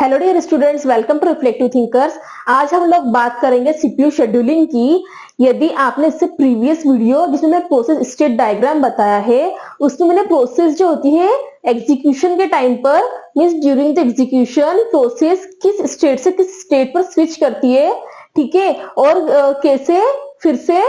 Hello dear students, welcome to reflective thinkers. आज हम लोग बात करेंगे सीपीयू शेड्यूलिंग की। यदि आपने इससे प्रीवियस वीडियो जिसमें मैं प्रोसेस स्टेट डायग्राम बताया है, उसमें मैंने प्रोसेस जो होती है एग्जीक्यूशन के टाइम पर means during the execution process किस स्टेट से किस स्टेट पर स्विच करती है, ठीक है, और कैसे फिर से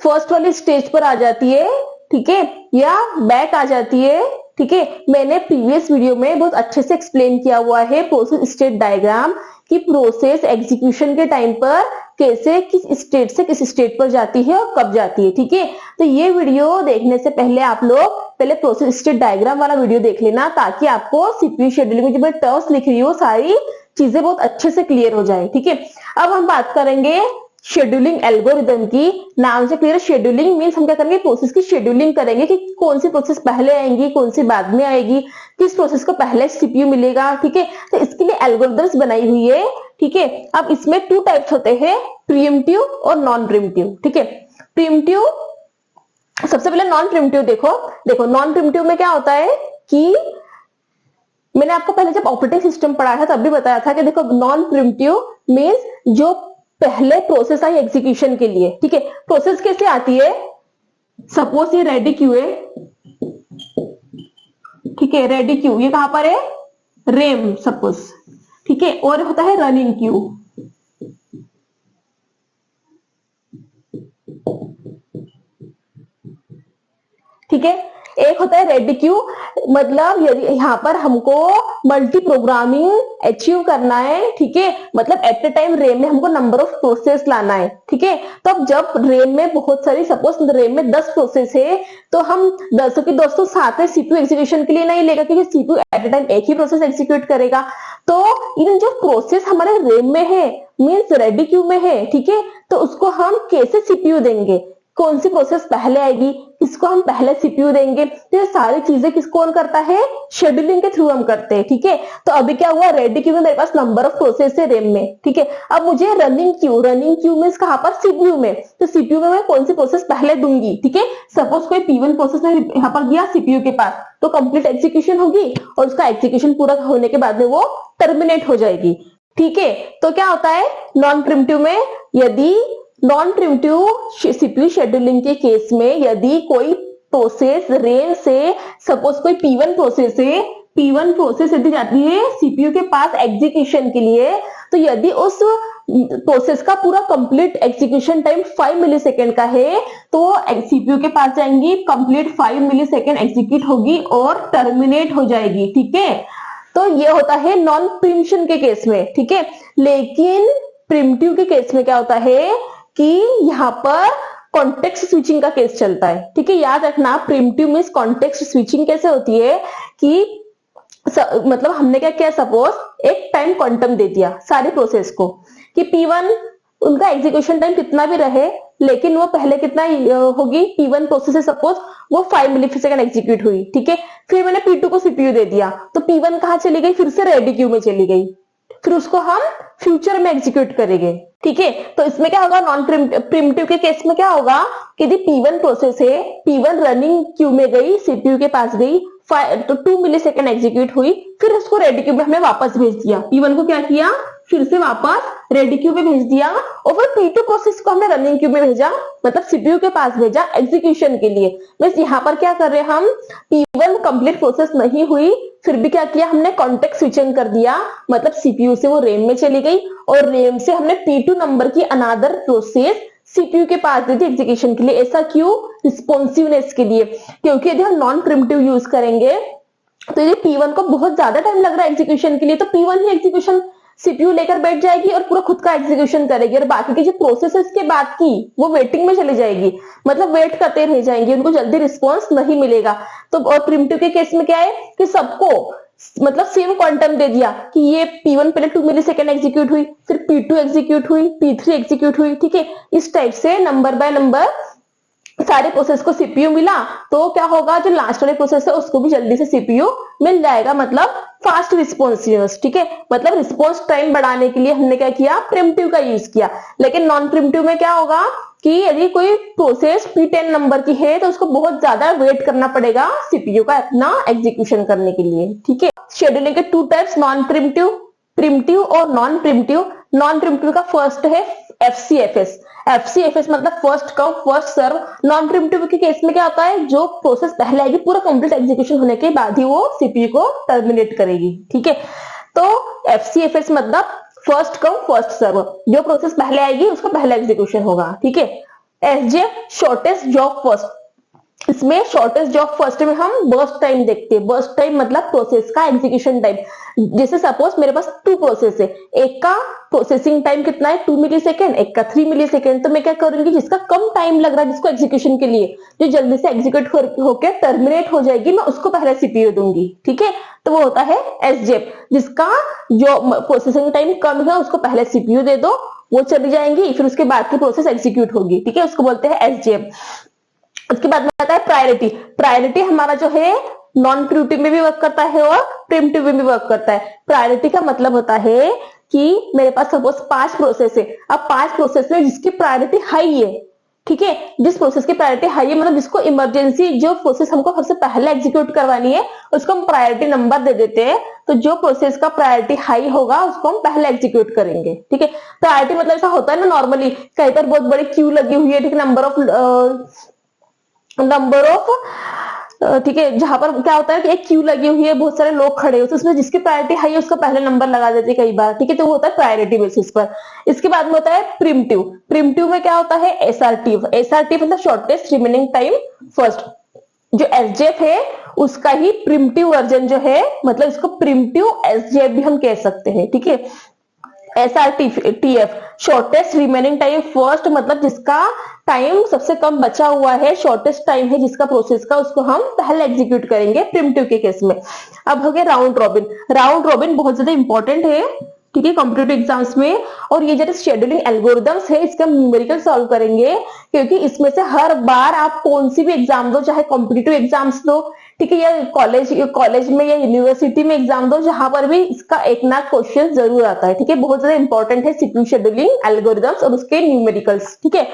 फर्स्ट वाली स्टेज पर आ जाती है, ठीक है, या बैक आ जाती है, ठीक है। मैंने प्रीवियस वीडियो में बहुत अच्छे से एक्सप्लेन किया हुआ है प्रोसेस स्टेट डायग्राम कि प्रोसेस एग्जीक्यूशन के टाइम पर कैसे किस स्टेट से किस स्टेट पर जाती है और कब जाती है, ठीक है। तो ये वीडियो देखने से पहले आप लोग पहले प्रोसेस स्टेट डायग्राम वाला वीडियो देख लेना, ताकि आपको सीपीयू शेड्यूलिंग में जो मैं टर्म्स लिख रही हूँ सारी चीजें बहुत अच्छे से क्लियर हो जाए, ठीक है। अब हम बात करेंगे शेड्यूलिंग एल्गोरिदम की। नाम से क्लियर, शेड्यूलिंग मींस हम क्या करेंगे, प्रोसेस की शेड्यूलिंग करेंगे कि कौन सी प्रोसेस पहले आएंगी, कौन सी बाद में आएगी, किस प्रोसेस को पहले सीपीयू मिलेगा, ठीक है। तो इसके लिए एल्गोरिदम्स बनाई हुई है, ठीक है। अब इसमें टू टाइप्स होते हैं, प्रीएम्प्टिव और नॉन प्रीएम्प्टिव, ठीक है। प्रीएम्प्टिव, सबसे पहले नॉन प्रीएम्प्टिव देखो नॉन प्रीएम्प्टिव में क्या होता है कि मैंने आपको पहले जब ऑपरेटिंग सिस्टम पढ़ाया था तब भी बताया था कि देखो नॉन प्रीएम्प्टिव मींस जो पहले प्रोसेस आई एग्जीक्यूशन के लिए, ठीक है। प्रोसेस कैसे आती है, सपोज ये रेडी क्यू है, ठीक है, रेडी क्यू ये कहां पर है, रेम सपोज, ठीक है, और होता है रनिंग क्यू, ठीक है। एक होता है रेडी क्यू, मतलब यदि यहाँ पर हमको मल्टी प्रोग्रामिंग अचीव करना है, ठीक है, मतलब एट ए टाइम रेम में हमको नंबर ऑफ प्रोसेस लाना है, ठीक है। तो अब जब रेम में बहुत सारी, सपोज रेम में 10 प्रोसेस है, तो हम 10 की 200 साथ में सीपीयू एग्जीक्यूशन के लिए नहीं लेगा, क्योंकि सीपीयू एट ए टाइम एक ही प्रोसेस एग्जीक्यूट करेगा। तो इन जो प्रोसेस हमारे रेम में है मीन्स रेडी क्यू में है, ठीक है, तो उसको हम कैसे सीपीयू देंगे, कौन सी प्रोसेस पहले आएगी, इसको हम पहले सीपीयू देंगे। तो ये सारी चीजें कौन करता है, शेड्यूलिंग के थ्रू हम करते हैं, ठीक है। तो अभी क्या हुआ, रेडी क्यू में मेरे पास नंबर ऑफ प्रोसेस है रेम में, ठीक है। अब मुझे रनिंग क्यू में कहां पर, सीपीयू में, तो सीपीयू में मैं कौन सी प्रोसेस पहले दूंगी, ठीक है। सपोज कोई P1 प्रोसेस में यहाँ पर दिया सीपीयू के पास, तो कंप्लीट एग्जीक्यूशन होगी और उसका एग्जीक्यूशन पूरा होने के बाद में वो टर्मिनेट हो जाएगी, ठीक है। तो क्या होता है नॉन प्रीएम्प्टिव में, यदि नॉन प्रीएम्प्टिव सीपीयू शेड्यूलिंग के केस में यदि कोई प्रोसेस रेम से, सपोज कोई P1 प्रोसेस है, P1 प्रोसेस यदि जाती है सीपीयू के पास एग्जीक्यूशन के लिए, तो यदि उस प्रोसेस का पूरा कंप्लीट एग्जीक्यूशन टाइम 5 मिलीसेकंड का है, तो सीपीयू के पास जाएंगी, कंप्लीट 5 मिलीसेकंड एग्जीक्यूट होगी और टर्मिनेट हो जाएगी, ठीक है। तो ये होता है नॉन प्रीएम्प्शन के केस में, ठीक है। लेकिन प्रीएम्प्टिव के केस में क्या होता है कि यहाँ पर कॉन्टेक्स्ट स्विचिंग का केस चलता है, ठीक है। याद रखना, प्रीएम्प्टिव मींस कॉन्टेक्स्ट स्विचिंग कैसे होती है कि मतलब हमने क्या किया, सपोज एक टाइम क्वांटम दे दिया सारे प्रोसेस को कि P1 उनका एग्जीक्यूशन टाइम कितना भी रहे, लेकिन वो पहले कितना होगी, P1 प्रोसेस है सपोज वो 5 मिलीसेकंड एग्जीक्यूट हुई, ठीक है। फिर मैंने P2 को सीपीयू दे दिया, तो P1 कहां चली गई, फिर से रेडी क्यू में चली गई, फिर उसको हम फ्यूचर में एग्जीक्यूट करेंगे, ठीक है। तो इसमें क्या होगा, नॉन प्रीएम्प्टिव के केस में क्या होगा कि यदि P1 प्रोसेस है, P1 रनिंग क्यू में गई, सीपीयू के पास गई, तो 2 मिलीसेकंड एग्जीक्यूट हुई, फिर उसको रेडी क्यू में हमने वापस भेज दिया, P1 को क्या किया, फिर से वापस रेडी क्यू में भेज दिया, और फिर P2 प्रोसेस को हमने रनिंग क्यू में भेजा, मतलब सीपीयू के पास भेजा एग्जीक्यूशन के लिए। बस यहाँ पर क्या कर रहे हैं हम, P1 कंप्लीट प्रोसेस नहीं हुई, फिर भी क्या किया हमने, कॉन्टेक्स्ट स्विचिंग कर दिया, मतलब सीपीयू से वो रेम में चली गई और रेम से हमने P2 नंबर की अनदर प्रोसेस सीपीयू के पास दे दी एग्जीक्यूशन के लिए। ऐसा क्यों, रिस्पॉन्सिवनेस के लिए, क्योंकि यदि हम नॉन प्रीएम्प्टिव यूज करेंगे तो यदि P1 को बहुत ज्यादा टाइम लग रहा है एग्जीक्यूशन के लिए, तो P1 ही एग्जीक्यूशन सीपीयू लेकर बैठ जाएगी और पूरा खुद का एग्जीक्यूशन करेगी, और बाकी की जो प्रोसेस है इसके बाद की वो वेटिंग में चली जाएगी, मतलब वेट करते रह जाएंगे, उनको जल्दी रिस्पॉन्स नहीं मिलेगा। तो और प्रीएम्प्टिव के केस में क्या है कि सबको मतलब सेम क्वांटम दे दिया कि ये P1 पहले 2 मिलीसेकंड एग्जीक्यूट हुई, फिर P2 एग्जीक्यूट हुई, P3 एग्जीक्यूट हुई, ठीक है। इस टाइप से नंबर बाय नंबर सारे प्रोसेस को सीपीयू मिला, तो क्या होगा, जो लास्ट वाले प्रोसेस है उसको भी जल्दी से सीपीयू मिल जाएगा, मतलब फास्ट रिस्पॉन्सिवनेस, ठीक है। मतलब रिस्पॉन्स टाइम बढ़ाने के लिए हमने क्या किया, प्रीएम्प्टिव का यूज किया। लेकिन नॉन प्रीएम्प्टिव में क्या होगा कि यदि कोई प्रोसेस P10 नंबर की है तो उसको बहुत ज्यादा वेट करना पड़ेगा सीपीयू का अपना एग्जीक्यूशन करने के लिए, ठीक है। शेड्यूलिंग के two types, non preemptive, primitive और नॉन प्रिमिटिव। नॉन प्रिमिटिव का फर्स्ट है FCFS। FCFS मतलब first come first serve. Non primitive के केस में क्या होता है, जो प्रोसेस पहले आएगी पूरा कंप्लीट एग्जीक्यूशन होने के बाद ही वो सीपीयू को टर्मिनेट करेगी। ठीक है, तो FCFS मतलब फर्स्ट कम फर्स्ट सर्व, जो प्रोसेस पहले आएगी उसका पहला एग्जीक्यूशन होगा। ठीक है। SJF shortest job first. इसमें शॉर्टेस्ट जॉब फर्स्ट में हम बर्स्ट टाइम देखते हैं। बर्स्ट टाइम मतलब प्रोसेस का एग्जीक्यूशन टाइम। जैसे सपोज मेरे पास 2 प्रोसेस है, एक का प्रोसेसिंग टाइम कितना है 2 मिलीसेकंड, एक का 3 मिलीसेकंड। तो मैं क्या करूंगी, जिसका कम टाइम लग रहा है जिसको एग्जीक्यूशन के लिए, जो जल्दी से एग्जीक्यूट होकर टर्मिनेट हो जाएगी, मैं उसको पहले सीपीयू दूंगी। ठीक है, तो वो होता है SJF। जिसका जो प्रोसेसिंग टाइम कम है उसको पहले सीपीयू दे दो, वो चली जाएंगी, फिर उसके बाद की प्रोसेस एग्जीक्यूट होगी। ठीक है, उसको बोलते हैं SJF। उसके बाद में आता है प्रायोरिटी। प्रायोरिटी हमारा जो है नॉन प्रिमिटिव में भी वर्क करता है और प्रिमिटिव में भी वर्क करता है। प्रायोरिटी का मतलब होता है कि मेरे पास सपोज 5 प्रोसेस है, अब 5 प्रोसेस में जिसकी प्रायोरिटी हाई है, ठीक है, जिस प्रोसेस की प्रायोरिटी हाई है मतलब जिसको इमरजेंसी जो प्रोसेस हमको सबसे पहले एग्जीक्यूट करवानी है उसको हम प्रायोरिटी नंबर दे देते हैं। तो जो प्रोसेस का प्रायोरिटी हाई होगा उसको हम पहले एग्जीक्यूट करेंगे। ठीक है, प्रायोरिटी मतलब ऐसा होता है ना, नॉर्मली कहीं पर बहुत बड़ी क्यू लगी हुई है, ठीक, नंबर ऑफ ठीक है, जहां पर क्या होता है कि एक क्यू लगी हुई है, बहुत सारे लोग खड़े होते हैं, उसमें जिसकी प्रायोरिटी हाई है उसका पहले नंबर लगा देते हैं कई बार। ठीक है, तो वो होता है प्रायोरिटी बेसिस पर। इसके बाद में होता है प्रिमिटिव। प्रिमिटिव में क्या होता है SRT। SRT मतलब शॉर्टेस्ट रिमेनिंग टाइम फर्स्ट। जो SJF है उसका ही प्रिमिटिव वर्जन जो है, मतलब इसको प्रिमिटिव SJF भी हम कह सकते हैं। ठीक है, SRTF shortest remaining time first मतलब जिसका टाइम सबसे कम बचा हुआ है, शॉर्टेस्ट टाइम है जिसका प्रोसेस का, उसको हम पहले एग्जीक्यूट करेंगे प्रिमिटिव के केस में। अब हो गया राउंड रॉबिन। राउंड रॉबिन बहुत ज्यादा इंपॉर्टेंट है, ठीक है, कॉम्पिटिटिव एग्जाम्स में। और ये जो शेड्यूलिंग एल्गोरिदम्स है इसका न्यूमेरिकल सॉल्व करेंगे, क्योंकि इसमें से हर बार आप कौन सी भी एग्जाम दो, चाहे कॉम्पिटिटिव एग्जाम्स दो, ठीक है, या कॉलेज में या यूनिवर्सिटी में एग्जाम दो, जहां पर भी इसका एक ना क्वेश्चन जरूर आता है। ठीक है, बहुत ज्यादा इंपॉर्टेंट है सीपीयू शेड्यूलिंग एल्गोरिदम्स और उसके न्यूमेरिकल्स। ठीक है,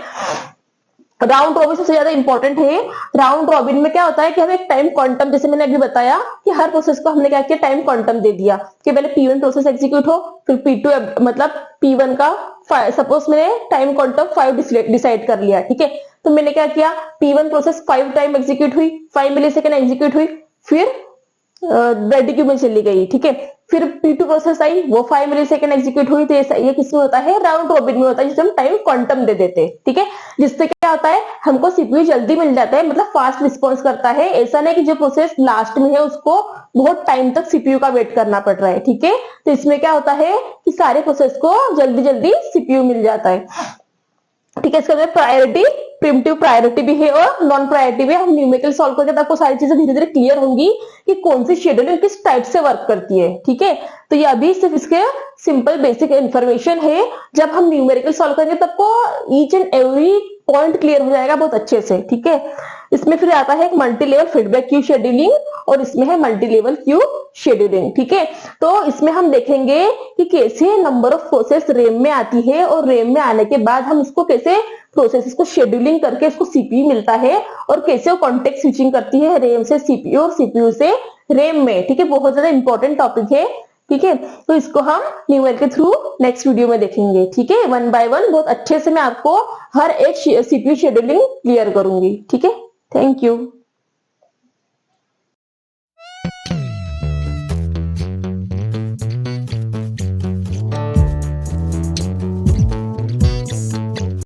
राउंड रॉबिन सबसे ज्यादा इंपॉर्टेंट है। राउंड रॉबिन में क्या होता है कि हम एक टाइम क्वांटम, जैसे मैंने अभी बताया कि हर प्रोसेस को हमने क्या किया, टाइम क्वांटम दे दिया कि पहले P1 प्रोसेस एग्जीक्यूट हो, फिर P2 मतलब P1 का सपोज मैंने टाइम क्वांटम 5 डिसाइड कर लिया। ठीक है, तो मैंने क्या किया, P1 प्रोसेस 5 टाइम एग्जीक्यूट हुई, 5 मिलीसेकंड एग्जीक्यूट हुई, फिर रेडी क्यू में चली गई। ठीक है, फिर P2 प्रोसेस आई, वो 5 मिलीसेकंड एग्जीक्यूट हुई। तो ये किसमें होता है, राउंड रॉबिन में होता है, जिसे हम टाइम क्वांटम दे देते हैं। ठीक है, जिससे क्या होता है, हमको सीपीयू जल्दी मिल जाता है, मतलब फास्ट रिस्पॉन्स करता है। ऐसा नहीं कि जो प्रोसेस लास्ट में है उसको बहुत टाइम तक सीपीयू का वेट करना पड़ रहा है। ठीक है, तो इसमें क्या होता है कि सारे प्रोसेस को जल्दी जल्दी सीपीयू मिल जाता है। ठीक है, इसके अंदर प्रायोरिटी, प्रिमिटिव प्रायोरिटी भी है और नॉन प्रायोरिटी भी। हम न्यूमेरिकल सॉल्व करके तो आपको सारी चीजें धीरे धीरे क्लियर होंगी कि कौन सी शेड्यूलिंग किस टाइप से वर्क करती है। ठीक है, तो ये अभी सिर्फ इसके सिंपल बेसिक इंफॉर्मेशन है। जब हम न्यूमेरिकल सॉल्व करेंगे तब को each and every point clear हो जाएगा बहुत अच्छे से। ठीक है, इसमें फिर आता है एक multi level feedback queue scheduling और इसमें है मल्टी लेवल क्यू शेड्यूलिंग। ठीक है, तो इसमें हम देखेंगे कि कैसे नंबर ऑफ प्रोसेस रेम में आती है और रेम में आने के बाद हम उसको कैसे प्रोसेस को शेड्यूलिंग करके इसको सीपीयू मिलता है और कैसे वो कॉन्टेक्ट स्विचिंग करती है रेम से सीपीयू और सीपीयू से रेम में। ठीक है, बहुत ज्यादा इंपॉर्टेंट टॉपिक है। ठीक है, तो इसको हम न्यूमेरिकल के थ्रू नेक्स्ट वीडियो में देखेंगे। ठीक है, 1 बाय 1 बहुत अच्छे से मैं आपको हर एक सीपीयू शेड्यूलिंग क्लियर करूंगी। ठीक है, थैंक यू।